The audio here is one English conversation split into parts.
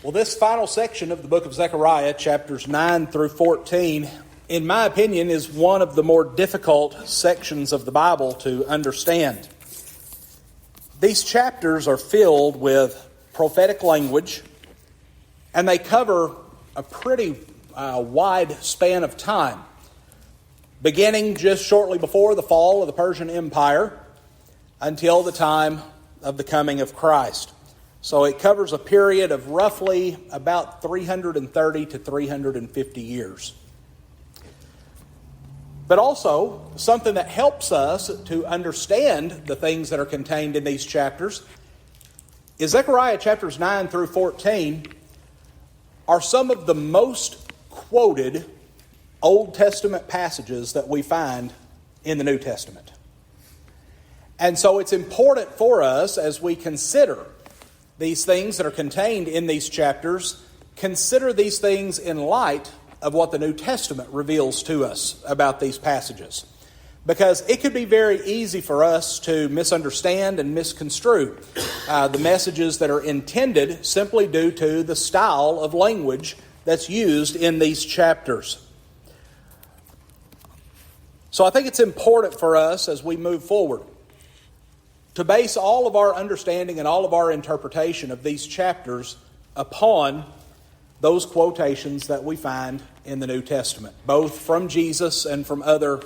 Well, this final section of the book of Zechariah, chapters 9 through 14, in my opinion, is one of the more difficult sections of the Bible to understand. These chapters are filled with prophetic language, and they cover a pretty wide span of time, beginning just shortly before the fall of the Persian Empire until the time of the coming of Christ. So it covers a period of roughly about 330 to 350 years. But also, something that helps us to understand the things that are contained in these chapters is Zechariah chapters 9 through 14 are some of the most quoted Old Testament passages that we find in the New Testament. And so it's important for us as we consider these things that are contained in these chapters, consider these things in light of what the New Testament reveals to us about these passages. Because it could be very easy for us to misunderstand and misconstrue the messages that are intended simply due to the style of language that's used in these chapters. So I think it's important for us as we move forward to base all of our understanding and all of our interpretation of these chapters upon those quotations that we find in the New Testament, both from Jesus and from other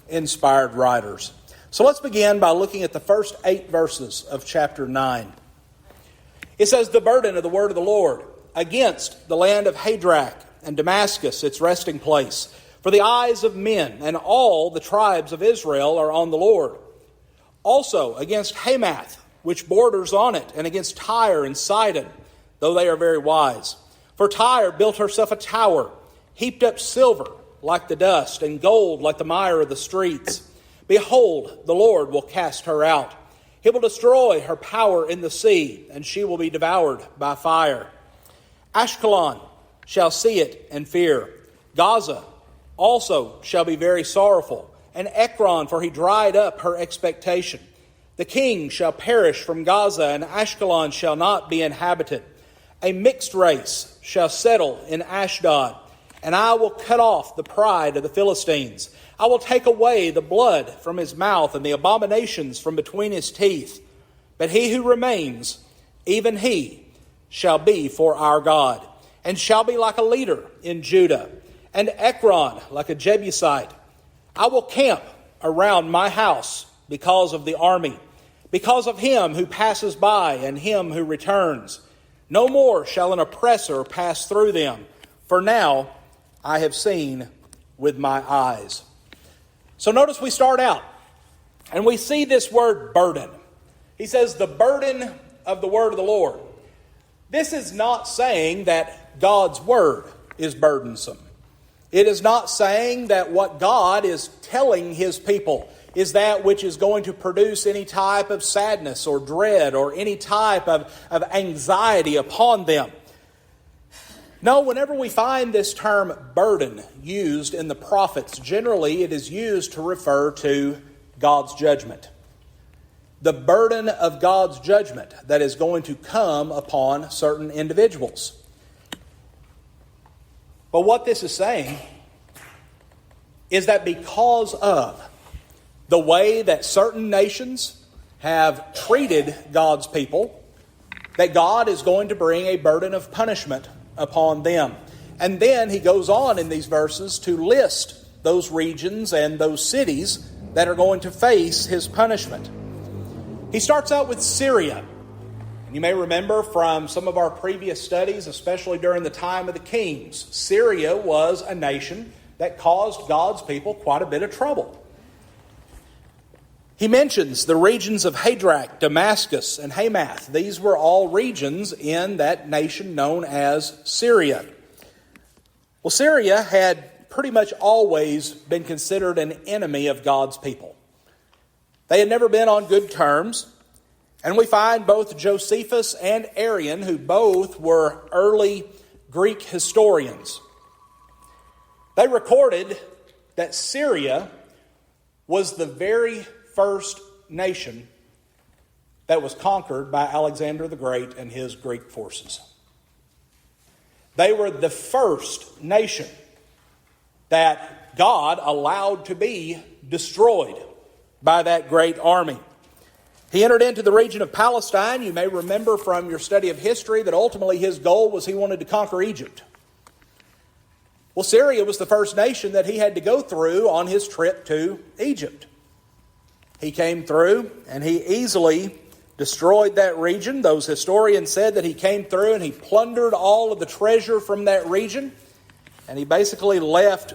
inspired writers. So let's begin by looking at the first 8 verses of chapter 9. It says, "The burden of the word of the Lord against the land of Hadrach and Damascus, its resting place. For the eyes of men and all the tribes of Israel are on the Lord. Also against Hamath, which borders on it, and against Tyre and Sidon, though they are very wise. For Tyre built herself a tower, heaped up silver like the dust, and gold like the mire of the streets. Behold, the Lord will cast her out. He will destroy her power in the sea, and she will be devoured by fire. Ashkelon shall see it and fear. Gaza also shall be very sorrowful. And Ekron, for he dried up her expectation. The king shall perish from Gaza, and Ashkelon shall not be inhabited. A mixed race shall settle in Ashdod, and I will cut off the pride of the Philistines. I will take away the blood from his mouth and the abominations from between his teeth. But he who remains, even he, shall be for our God, and shall be like a leader in Judah, and Ekron like a Jebusite. I will camp around my house because of the army, because of him who passes by and him who returns. No more shall an oppressor pass through them, for now I have seen with my eyes." So notice we start out, and we see this word burden. He says, the burden of the word of the Lord. This is not saying that God's word is burdensome. It is not saying that what God is telling his people is that which is going to produce any type of sadness or dread or any type of anxiety upon them. No, whenever we find this term burden used in the prophets, generally it is used to refer to God's judgment. The burden of God's judgment that is going to come upon certain individuals. But what this is saying is that because of the way that certain nations have treated God's people, that God is going to bring a burden of punishment upon them. And then he goes on in these verses to list those regions and those cities that are going to face his punishment. He starts out with Syria. You may remember from some of our previous studies, especially during the time of the kings, Syria was a nation that caused God's people quite a bit of trouble. He mentions the regions of Hadrach, Damascus, and Hamath. These were all regions in that nation known as Syria. Well, Syria had pretty much always been considered an enemy of God's people. They had never been on good terms. And we find both Josephus and Arian, who both were early Greek historians. They recorded that Syria was the very first nation that was conquered by Alexander the Great and his Greek forces. They were the first nation that God allowed to be destroyed by that great army. He entered into the region of Palestine. You may remember from your study of history that ultimately his goal was he wanted to conquer Egypt. Well, Syria was the first nation that he had to go through on his trip to Egypt. He came through and he easily destroyed that region. Those historians said that he came through and he plundered all of the treasure from that region. And he basically left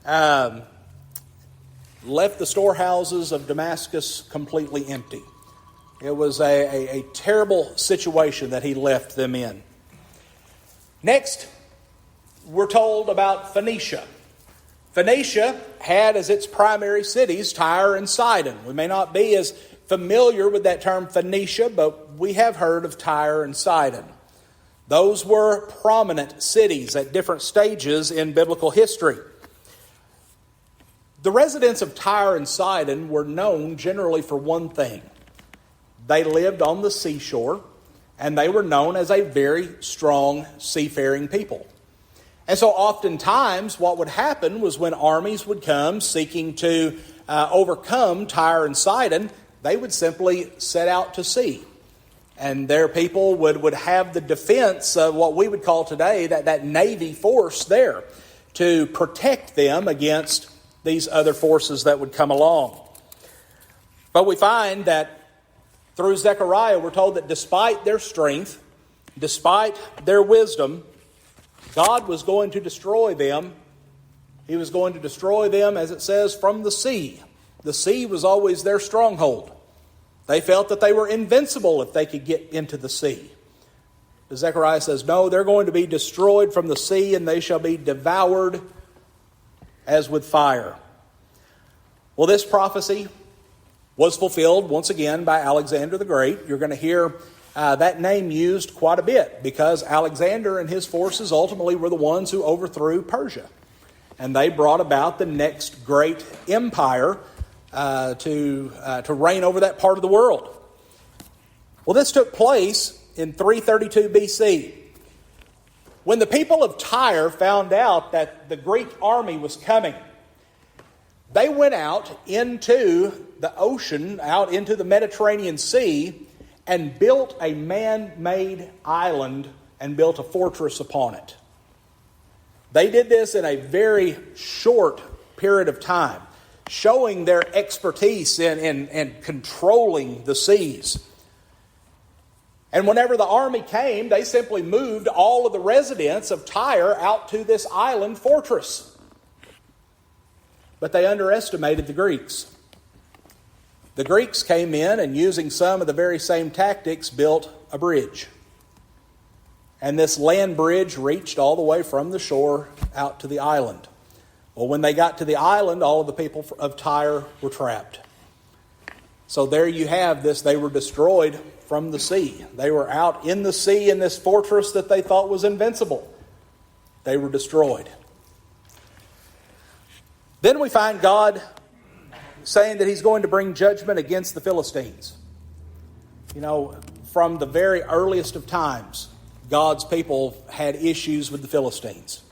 the storehouses of Damascus completely empty. It was a terrible situation that he left them in. Next, we're told about Phoenicia. Phoenicia had as its primary cities Tyre and Sidon. We may not be as familiar with that term Phoenicia, but we have heard of Tyre and Sidon. Those were prominent cities at different stages in biblical history. The residents of Tyre and Sidon were known generally for one thing. They lived on the seashore, and they were known as a very strong seafaring people. And so oftentimes what would happen was when armies would come seeking to overcome Tyre and Sidon, they would simply set out to sea. And their people would have the defense of what we would call today that Navy force there to protect them against these other forces that would come along. But we find that through Zechariah, we're told that despite their strength, despite their wisdom, God was going to destroy them. He was going to destroy them, as it says, from the sea. The sea was always their stronghold. They felt that they were invincible if they could get into the sea. But Zechariah says, no, they're going to be destroyed from the sea, and they shall be devoured as with fire. Well, this prophecy was fulfilled once again by Alexander the Great. You're going to hear that name used quite a bit because Alexander and his forces ultimately were the ones who overthrew Persia. And they brought about the next great empire to reign over that part of the world. Well, this took place in 332 BC. When the people of Tyre found out that the Greek army was coming, they went out into the ocean, out into the Mediterranean Sea, and built a man-made island and built a fortress upon it. They did this in a very short period of time, showing their expertise in controlling the seas. And whenever the army came, they simply moved all of the residents of Tyre out to this island fortress. But they underestimated the Greeks. The Greeks came in and using some of the very same tactics built a bridge. And this land bridge reached all the way from the shore out to the island. Well, when they got to the island, all of the people of Tyre were trapped. So there you have this. They were destroyed from the sea. They were out in the sea in this fortress that they thought was invincible. They were destroyed. Then we find God saying that He's going to bring judgment against the Philistines. You know, from the very earliest of times, God's people had issues with the Philistines.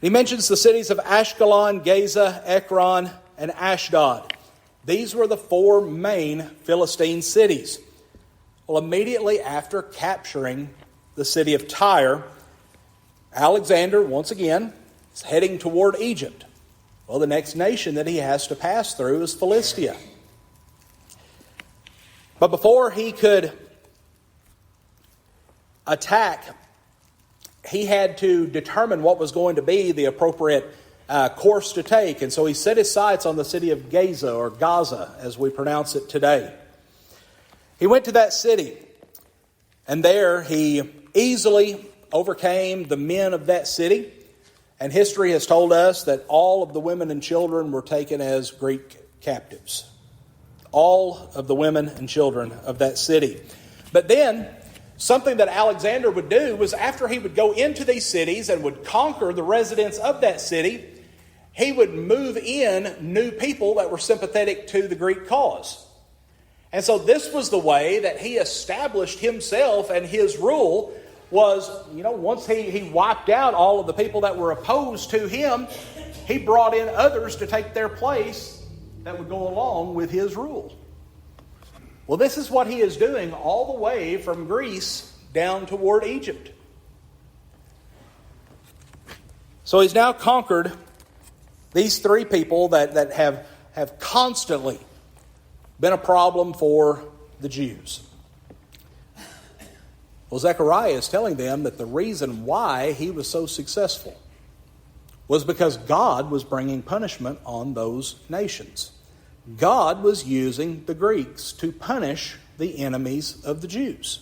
He mentions the cities of Ashkelon, Gaza, Ekron, and Ashdod. These were the four main Philistine cities. Well, immediately after capturing the city of Tyre, Alexander, once again, is heading toward Egypt. Well, the next nation that he has to pass through is Philistia. But before he could attack, he had to determine what was going to be the appropriate course to take. And so he set his sights on the city of Gaza, or Gaza, as we pronounce it today. He went to that city, and there he easily overcame the men of that city. And history has told us that all of the women and children were taken as Greek captives. All of the women and children of that city. But then, something that Alexander would do was after he would go into these cities and would conquer the residents of that city, he would move in new people that were sympathetic to the Greek cause. And so this was the way that he established himself and his rule was, once he wiped out all of the people that were opposed to him, he brought in others to take their place that would go along with his rule. Well, this is what he is doing all the way from Greece down toward Egypt. So he's now conquered these three people that have constantly been a problem for the Jews. Well, Zechariah is telling them that the reason why he was so successful was because God was bringing punishment on those nations. God was using the Greeks to punish the enemies of the Jews.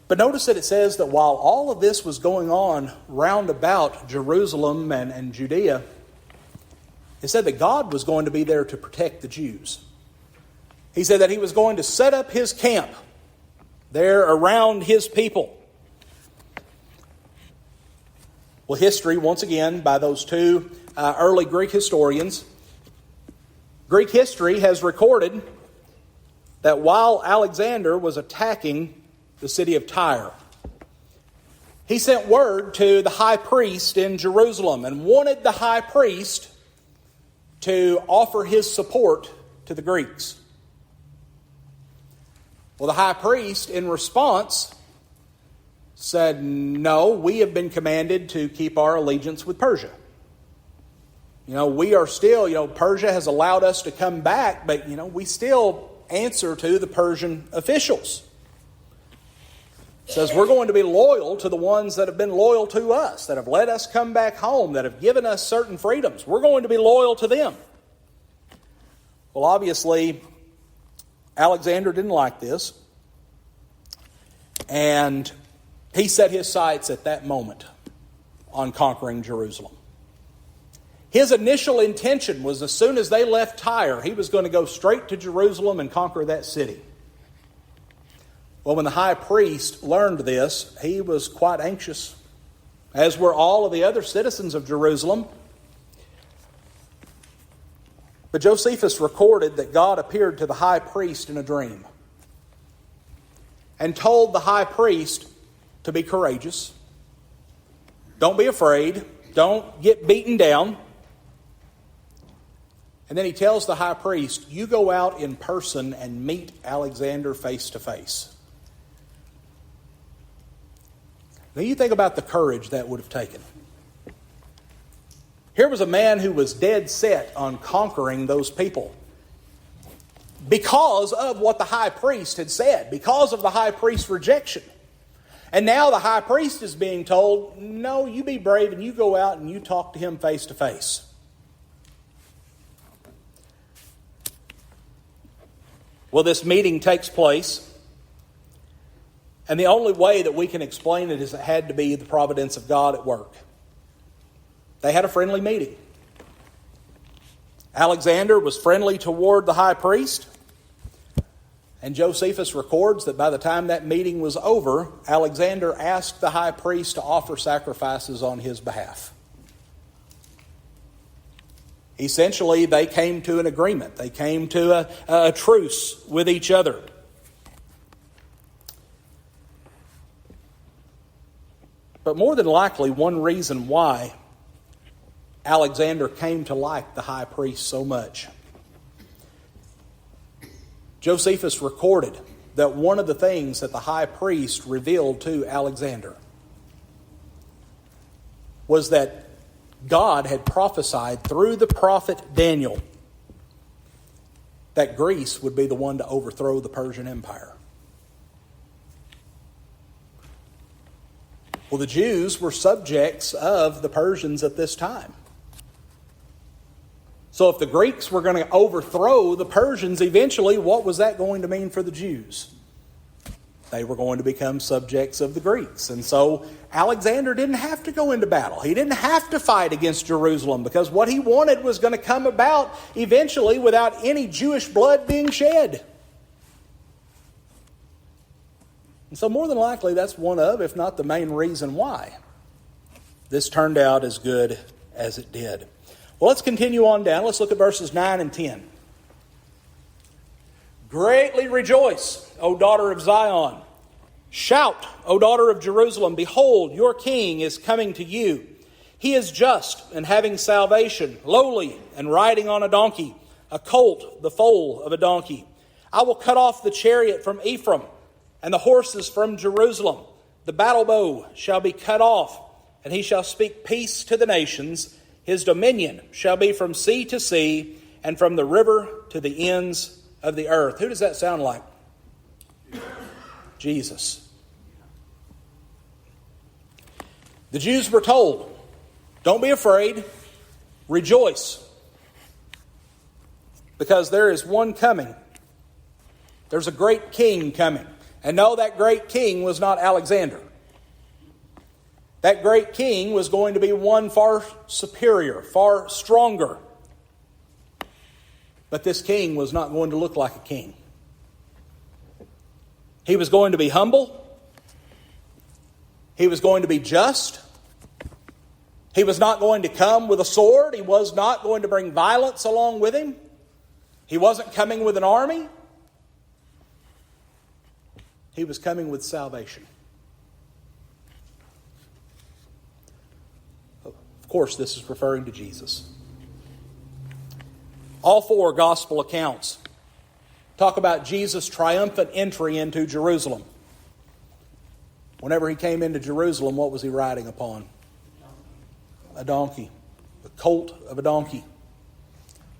But notice that it says that while all of this was going on round about Jerusalem and Judea, it said that God was going to be there to protect the Jews. He said that he was going to set up his camp there around his people. Well, history, once again, by those two early Greek historians, Greek history has recorded that while Alexander was attacking the city of Tyre, he sent word to the high priest in Jerusalem and wanted the high priest to offer his support to the Greeks. Well, the high priest, in response, said, "No, we have been commanded to keep our allegiance with Persia. We are still, Persia has allowed us to come back, but, we still answer to the Persian officials." It says we're going to be loyal to the ones that have been loyal to us, that have let us come back home, that have given us certain freedoms. We're going to be loyal to them. Well, obviously, Alexander didn't like this, and he set his sights at that moment on conquering Jerusalem. His initial intention was as soon as they left Tyre, he was going to go straight to Jerusalem and conquer that city. Well, when the high priest learned this, he was quite anxious, as were all of the other citizens of Jerusalem. But Josephus recorded that God appeared to the high priest in a dream and told the high priest to be courageous. Don't be afraid. Don't get beaten down. And then he tells the high priest, "You go out in person and meet Alexander face to face." Now you think about the courage that would have taken. Here was a man who was dead set on conquering those people because of what the high priest had said, because of the high priest's rejection. And now the high priest is being told, "No, you be brave and you go out and you talk to him face to face." Well, this meeting takes place, and the only way that we can explain it is it had to be the providence of God at work. They had a friendly meeting. Alexander was friendly toward the high priest, and Josephus records that by the time that meeting was over, Alexander asked the high priest to offer sacrifices on his behalf. Essentially, they came to an agreement. They came to a truce with each other. But more than likely, one reason why Alexander came to like the high priest so much, Josephus recorded that one of the things that the high priest revealed to Alexander was that God had prophesied through the prophet Daniel that Greece would be the one to overthrow the Persian Empire. Well, the Jews were subjects of the Persians at this time. So if the Greeks were going to overthrow the Persians eventually, what was that going to mean for the Jews? They were going to become subjects of the Greeks. And so Alexander didn't have to go into battle. He didn't have to fight against Jerusalem because what he wanted was going to come about eventually without any Jewish blood being shed. And so more than likely that's one of, if not the main reason why this turned out as good as it did. Well, let's continue on down. Let's look at verses 9 and 10. Greatly rejoice, O daughter of Zion. Shout, O daughter of Jerusalem, behold, your king is coming to you. He is just and having salvation, lowly and riding on a donkey, a colt, the foal of a donkey. I will cut off the chariot from Ephraim and the horses from Jerusalem. The battle bow shall be cut off, and he shall speak peace to the nations. His dominion shall be from sea to sea and from the river to the ends of the earth. Who does that sound like? Jesus. The Jews were told, don't be afraid, rejoice, because there is one coming. There's a great king coming. And no, that great king was not Alexander. That great king was going to be one far superior, far stronger. But this king was not going to look like a king. He was going to be humble. He was going to be just. He was not going to come with a sword. He was not going to bring violence along with him. He wasn't coming with an army. He was coming with salvation. Of course, this is referring to Jesus. All four gospel accounts talk about Jesus' triumphant entry into Jerusalem. Whenever he came into Jerusalem, what was he riding upon? A donkey. The colt of a donkey.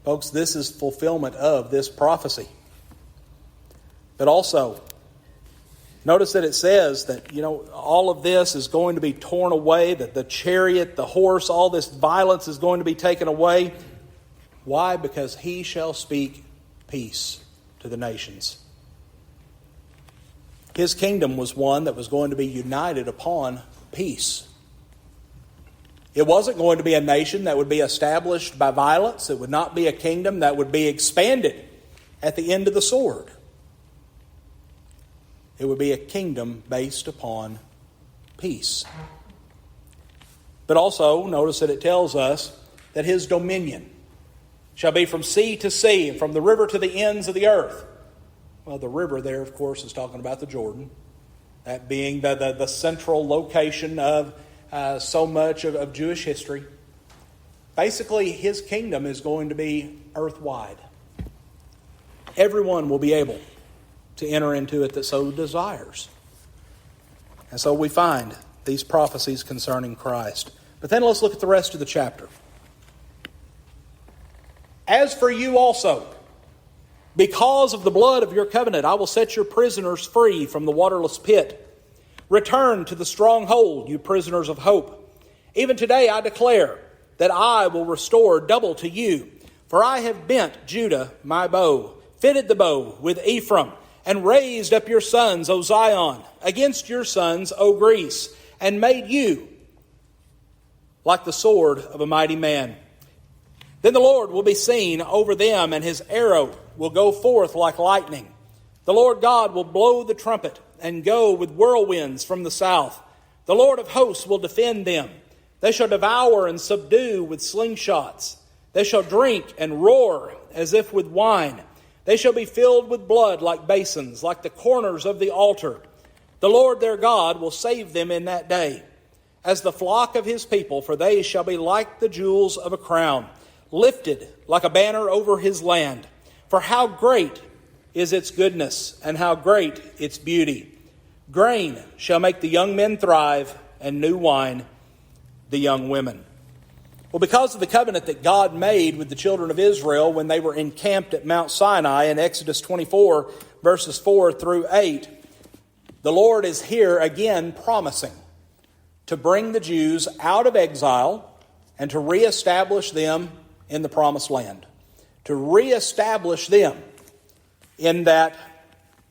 Folks, this is fulfillment of this prophecy. But also, notice that it says that, all of this is going to be torn away, that the chariot, the horse, all this violence is going to be taken away. Why? Because he shall speak peace to the nations. His kingdom was one that was going to be united upon peace. It wasn't going to be a nation that would be established by violence. It would not be a kingdom that would be expanded at the end of the sword. It would be a kingdom based upon peace. But also, notice that it tells us that his dominion shall be from sea to sea and from the river to the ends of the earth. Well, the river there, of course, is talking about the Jordan. That being the central location of so much of Jewish history. Basically, his kingdom is going to be earth-wide. Everyone will be able to enter into it that so desires. And so we find these prophecies concerning Christ. But then let's look at the rest of the chapter. As for you also, because of the blood of your covenant, I will set your prisoners free from the waterless pit. Return to the stronghold, you prisoners of hope. Even today I declare that I will restore double to you. For I have bent Judah my bow, fitted the bow with Ephraim, and raised up your sons, O Zion, against your sons, O Greece, and made you like the sword of a mighty man. Then the Lord will be seen over them, and his arrow will go forth like lightning. The Lord God will blow the trumpet and go with whirlwinds from the south. The Lord of hosts will defend them. They shall devour and subdue with slingshots. They shall drink and roar as if with wine. They shall be filled with blood like basins, like the corners of the altar. The Lord their God will save them in that day, as the flock of his people, for they shall be like the jewels of a crown, lifted like a banner over his land. For how great is its goodness, and how great its beauty. Grain shall make the young men thrive, and new wine the young women. Well, because of the covenant that God made with the children of Israel when they were encamped at Mount Sinai in Exodus 24, verses 4 through 8, the Lord is here again promising to bring the Jews out of exile and to reestablish them in the promised land. To reestablish them in that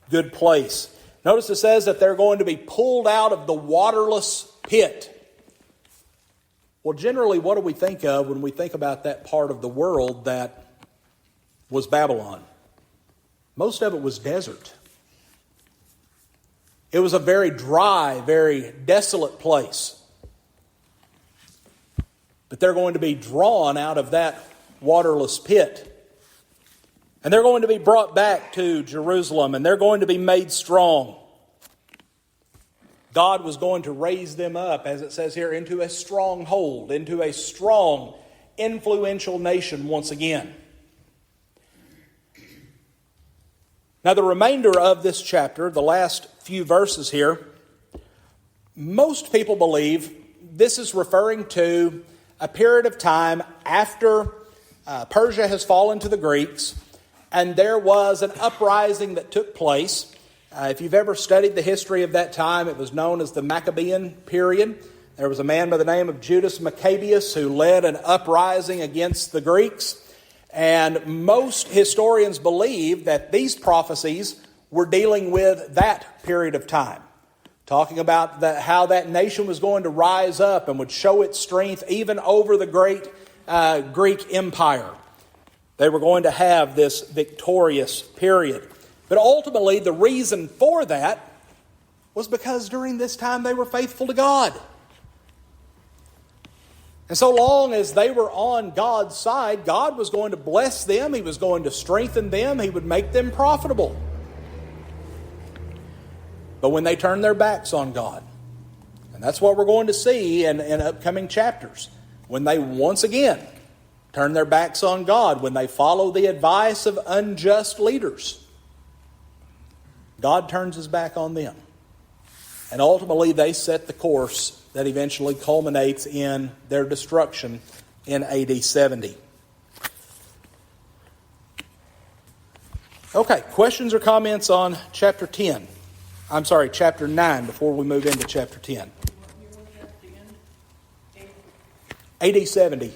good place. Notice it says that they're going to be pulled out of the waterless pit. Well, generally, what do we think of when we think about that part of the world that was Babylon? Most of it was desert. It was a very dry, very desolate place. But they're going to be drawn out of that waterless pit. And they're going to be brought back to Jerusalem, and they're going to be made strong. God was going to raise them up, as it says here, into a stronghold, into a strong, influential nation once again. Now, the remainder of this chapter, the last few verses here, most people believe this is referring to a period of time after Persia has fallen to the Greeks, and there was an uprising that took place. If you've ever studied the history of that time, it was known as the Maccabean period. There was a man by the name of Judas Maccabeus who led an uprising against the Greeks. And most historians believe that these prophecies were dealing with that period of time, talking about how that nation was going to rise up and would show its strength even over the great Greek Empire. They were going to have this victorious period. But ultimately, the reason for that was because during this time they were faithful to God. And so long as they were on God's side, God was going to bless them. He was going to strengthen them. He would make them profitable. But when they turned their backs on God, and that's what we're going to see in upcoming chapters, when they once again turn their backs on God, when they follow the advice of unjust leaders, God turns his back on them. And ultimately they set the course that eventually culminates in their destruction in AD 70. Okay, questions or comments on chapter 9 before we move into chapter 10. AD 70.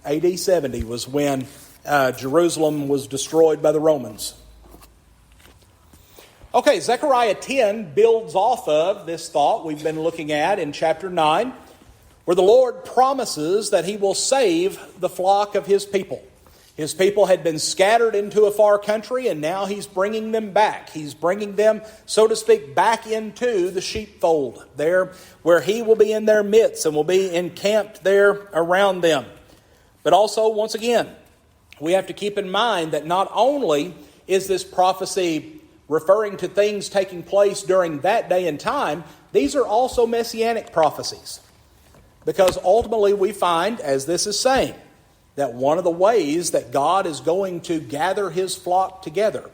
AD 70 was when Jerusalem was destroyed by the Romans. Okay, Zechariah 10 builds off of this thought we've been looking at in chapter 9, where the Lord promises that he will save the flock of his people. His people had been scattered into a far country, and now he's bringing them back. He's bringing them, so to speak, back into the sheepfold, there where he will be in their midst and will be encamped there around them. But also, once again, we have to keep in mind that not only is this prophecy referring to things taking place during that day and time, these are also messianic prophecies. Because ultimately we find, as this is saying, that one of the ways that God is going to gather his flock together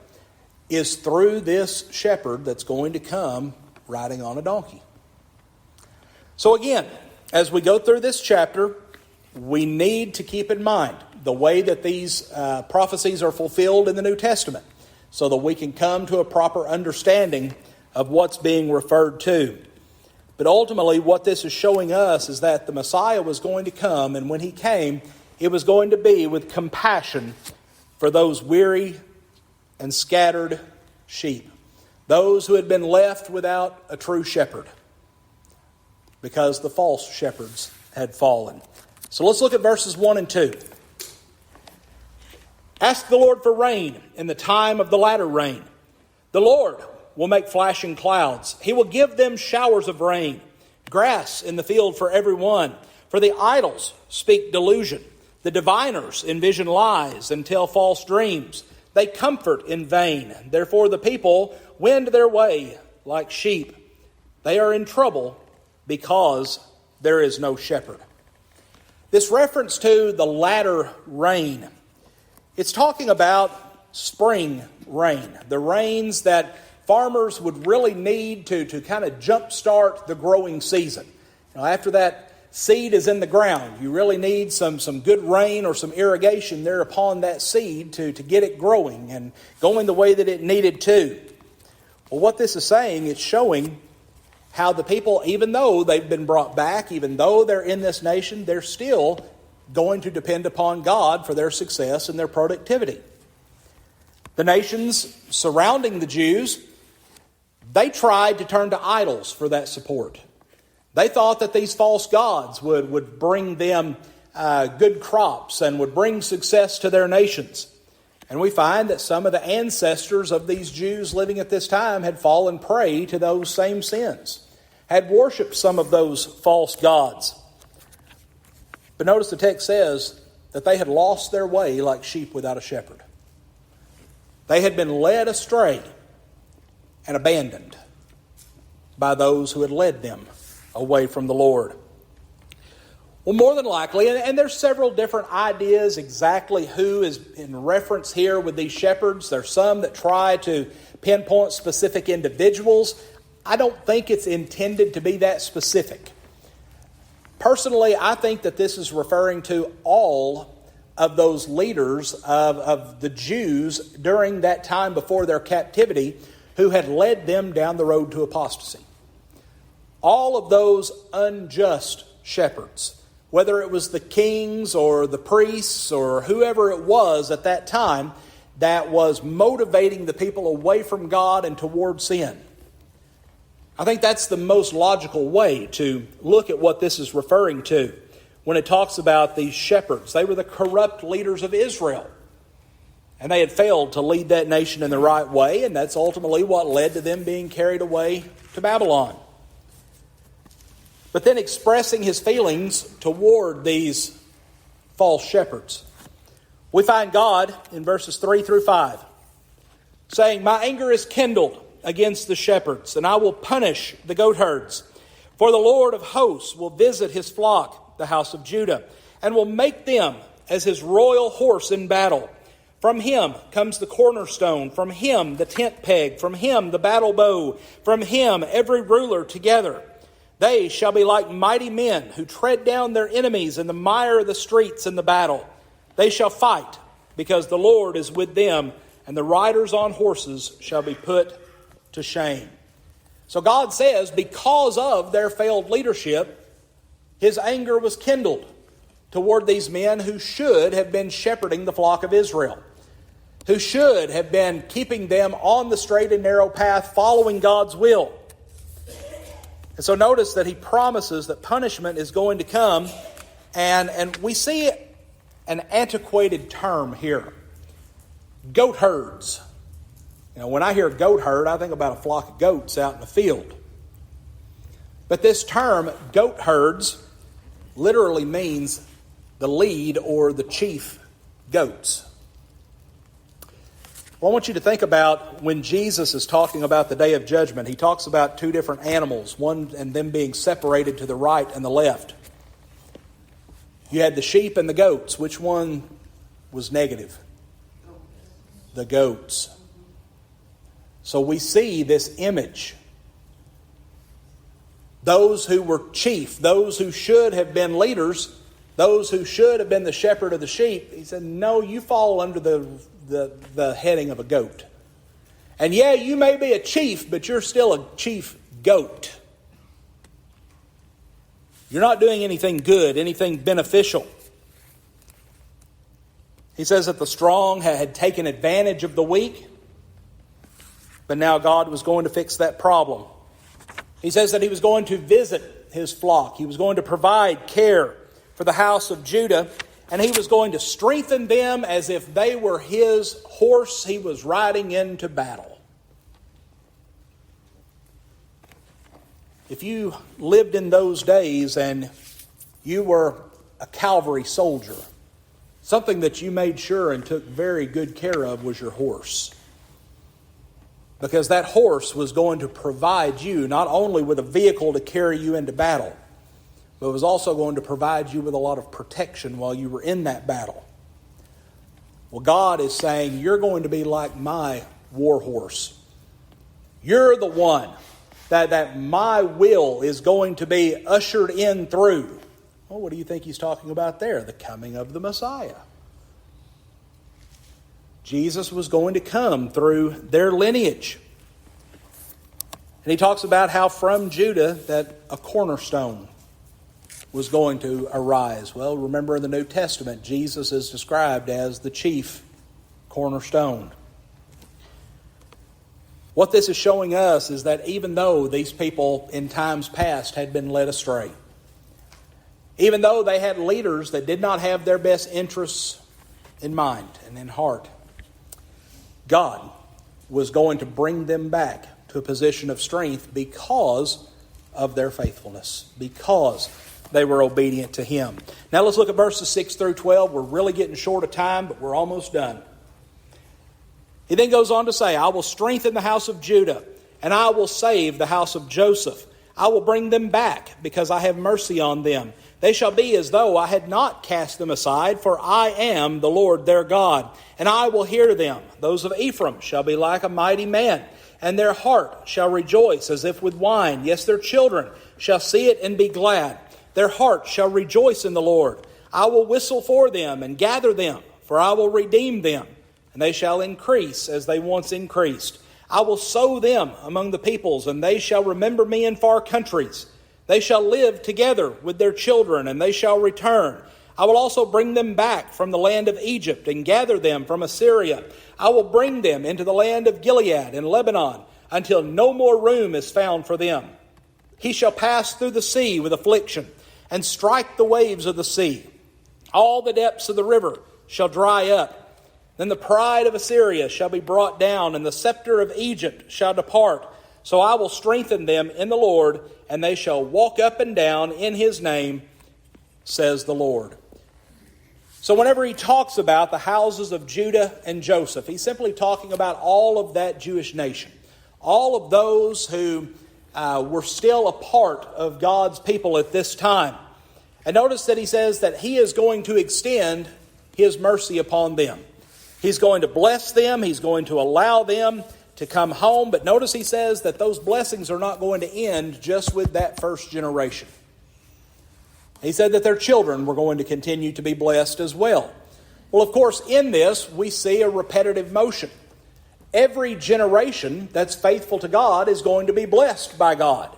is through this shepherd that's going to come riding on a donkey. So again, as we go through this chapter, we need to keep in mind the way that these prophecies are fulfilled in the New Testament, so that we can come to a proper understanding of what's being referred to. But ultimately, what this is showing us is that the Messiah was going to come, and when he came, it was going to be with compassion for those weary and scattered sheep, those who had been left without a true shepherd, because the false shepherds had fallen. So let's look at verses 1 and 2. Ask the Lord for rain in the time of the latter rain. The Lord will make flashing clouds. He will give them showers of rain, grass in the field for everyone. For the idols speak delusion. The diviners envision lies and tell false dreams. They comfort in vain. Therefore the people wend their way like sheep. They are in trouble because there is no shepherd. This reference to the latter rain, it's talking about spring rain, the rains that farmers would really need to kind of jumpstart the growing season. After that seed is in the ground, you really need some good rain or some irrigation there upon that seed to get it growing and going the way that it needed to. Well, what this is saying, it's showing how the people, even though they've been brought back, even though they're in this nation, they're still going to depend upon God for their success and their productivity. The nations surrounding the Jews, they tried to turn to idols for that support. They thought that these false gods would bring them good crops and would bring success to their nations. And we find that some of the ancestors of these Jews living at this time had fallen prey to those same sins, had worshipped some of those false gods. But notice the text says that they had lost their way like sheep without a shepherd. They had been led astray and abandoned by those who had led them away from the Lord. Well, more than likely, and there's several different ideas exactly who is in reference here with these shepherds. There's some that try to pinpoint specific individuals. I don't think it's intended to be that specific. Personally, I think that this is referring to all of those leaders of the Jews during that time before their captivity who had led them down the road to apostasy. All of those unjust shepherds, whether it was the kings or the priests or whoever it was at that time that was motivating the people away from God and toward sin. I think that's the most logical way to look at what this is referring to when it talks about these shepherds. They were the corrupt leaders of Israel, and they had failed to lead that nation in the right way, and that's ultimately what led to them being carried away to Babylon. But then expressing his feelings toward these false shepherds, we find God in verses 3 through 5 saying, "My anger is kindled against the shepherds, and I will punish the goatherds. For the Lord of hosts will visit his flock, the house of Judah, and will make them as his royal horse in battle. From him comes the cornerstone, from him the tent peg, from him the battle bow, from him every ruler together. They shall be like mighty men who tread down their enemies in the mire of the streets in the battle. They shall fight, because the Lord is with them, and the riders on horses shall be put to shame." So God says, because of their failed leadership, his anger was kindled toward these men who should have been shepherding the flock of Israel, who should have been keeping them on the straight and narrow path, following God's will. And so notice that he promises that punishment is going to come, and we see an antiquated term here. Goat herds. You know, when I hear goat herd, I think about a flock of goats out in the field. But this term, goat herds, literally means the lead or the chief goats. Well, I want you to think about when Jesus is talking about the day of judgment. He talks about two different animals, one and them being separated to the right and the left. You had the sheep and the goats. Which one was negative? The goats. So we see this image. Those who were chief, those who should have been leaders, those who should have been the shepherd of the sheep, he said, no, you fall under the heading of a goat. And yeah, you may be a chief, but you're still a chief goat. You're not doing anything good, anything beneficial. He says that the strong had taken advantage of the weak, but now God was going to fix that problem. He says that he was going to visit his flock. He was going to provide care for the house of Judah, and he was going to strengthen them as if they were his horse he was riding into battle. If you lived in those days and you were a cavalry soldier, something that you made sure and took very good care of was your horse. Because that horse was going to provide you not only with a vehicle to carry you into battle, but it was also going to provide you with a lot of protection while you were in that battle. Well, God is saying, you're going to be like my war horse. You're the one that my will is going to be ushered in through. Well, what do you think he's talking about there? The coming of the Messiah. Jesus was going to come through their lineage. And he talks about how from Judah that a cornerstone was going to arise. Well, remember in the New Testament, Jesus is described as the chief cornerstone. What this is showing us is that even though these people in times past had been led astray, even though they had leaders that did not have their best interests in mind and in heart, God was going to bring them back to a position of strength because of their faithfulness, because they were obedient to him. Now let's look at verses 6 through 12. We're really getting short of time, but we're almost done. He then goes on to say, I will strengthen the house of Judah, and I will save the house of Joseph. I will bring them back, because I have mercy on them. They shall be as though I had not cast them aside, for I am the Lord their God, and I will hear them. Those of Ephraim shall be like a mighty man, and their heart shall rejoice as if with wine. Yes, their children shall see it and be glad. Their heart shall rejoice in the Lord. I will whistle for them and gather them, for I will redeem them, and they shall increase as they once increased. I will sow them among the peoples, and they shall remember me in far countries. They shall live together with their children, and they shall return. I will also bring them back from the land of Egypt, and gather them from Assyria. I will bring them into the land of Gilead and Lebanon, until no more room is found for them. He shall pass through the sea with affliction, and strike the waves of the sea. All the depths of the river shall dry up. Then the pride of Assyria shall be brought down, and the scepter of Egypt shall depart. So I will strengthen them in the Lord, and they shall walk up and down in his name, says the Lord. So whenever he talks about the houses of Judah and Joseph, he's simply talking about all of that Jewish nation. All of those who were still a part of God's people at this time. And notice that he says that he is going to extend his mercy upon them. He's going to bless them. He's going to allow them to come home. But notice he says that those blessings are not going to end just with that first generation. He said that their children were going to continue to be blessed as well. Well, of course, in this, we see a repetitive motion. Every generation that's faithful to God is going to be blessed by God.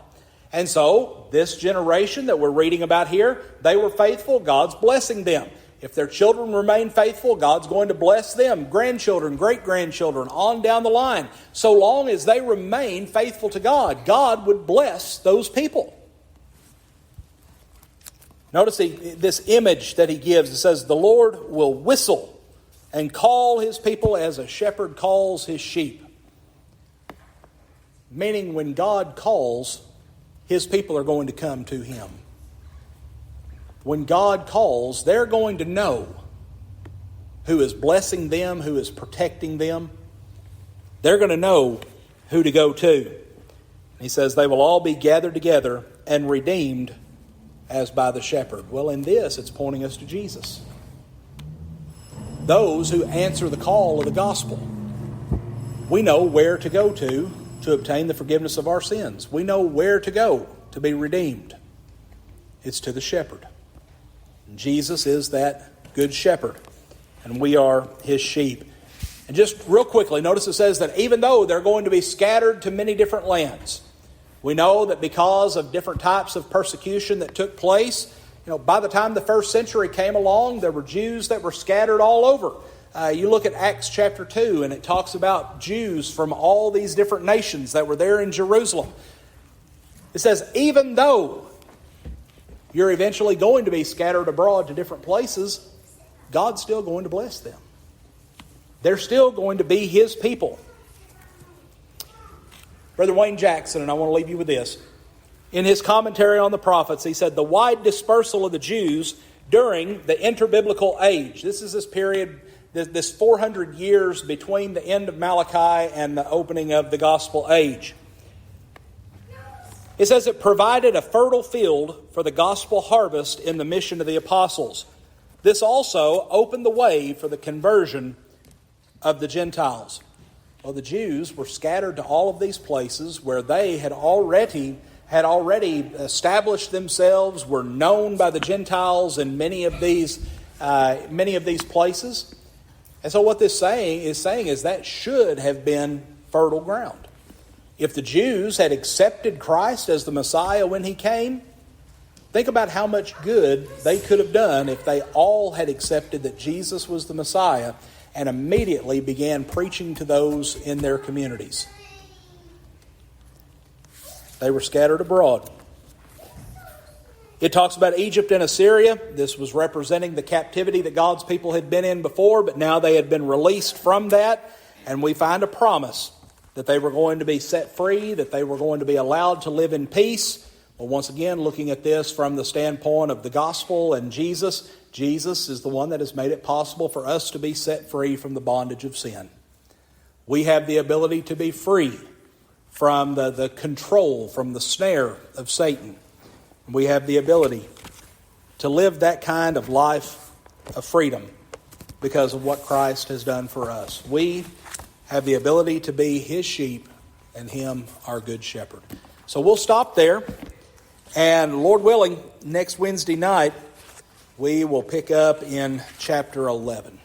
And so, this generation that we're reading about here, they were faithful, God's blessing them. If their children remain faithful, God's going to bless them. Grandchildren, great-grandchildren, on down the line. So long as they remain faithful to God, God would bless those people. Notice this image that he gives. It says, the Lord will whistle and call his people as a shepherd calls his sheep. Meaning when God calls, his people are going to come to him. When God calls, they're going to know who is blessing them, who is protecting them. They're going to know who to go to. He says they will all be gathered together and redeemed as by the shepherd. Well, in this, it's pointing us to Jesus. Those who answer the call of the gospel. We know where to go to obtain the forgiveness of our sins. We know where to go to be redeemed. It's to the shepherd. Jesus is that good shepherd, and we are his sheep. And just real quickly, notice it says that even though they're going to be scattered to many different lands, we know that because of different types of persecution that took place, by the time the first century came along, there were Jews that were scattered all over. You look at Acts chapter 2, and it talks about Jews from all these different nations that were there in Jerusalem. It says, even though you're eventually going to be scattered abroad to different places, God's still going to bless them. They're still going to be his people. Brother Wayne Jackson, and I want to leave you with this. In his commentary on the prophets, he said, the wide dispersal of the Jews during the interbiblical age. This is this period, this 400 years between the end of Malachi and the opening of the gospel age. It says it provided a fertile field for the gospel harvest in the mission of the apostles. This also opened the way for the conversion of the Gentiles. Well, the Jews were scattered to all of these places where they had already established themselves, were known by the Gentiles in many of these places. And so what this is saying is that should have been fertile ground. If the Jews had accepted Christ as the Messiah when he came, think about how much good they could have done if they all had accepted that Jesus was the Messiah and immediately began preaching to those in their communities. They were scattered abroad. It talks about Egypt and Assyria. This was representing the captivity that God's people had been in before, but now they had been released from that, and we find a promise that they were going to be set free, that they were going to be allowed to live in peace. Well, once again, looking at this from the standpoint of the gospel and Jesus, Jesus is the one that has made it possible for us to be set free from the bondage of sin. We have the ability to be free from the control, from the snare of Satan. We have the ability to live that kind of life of freedom because of what Christ has done for us. We have the ability to be His sheep and Him our good shepherd. So we'll stop there. And Lord willing, next Wednesday night, we will pick up in chapter 11.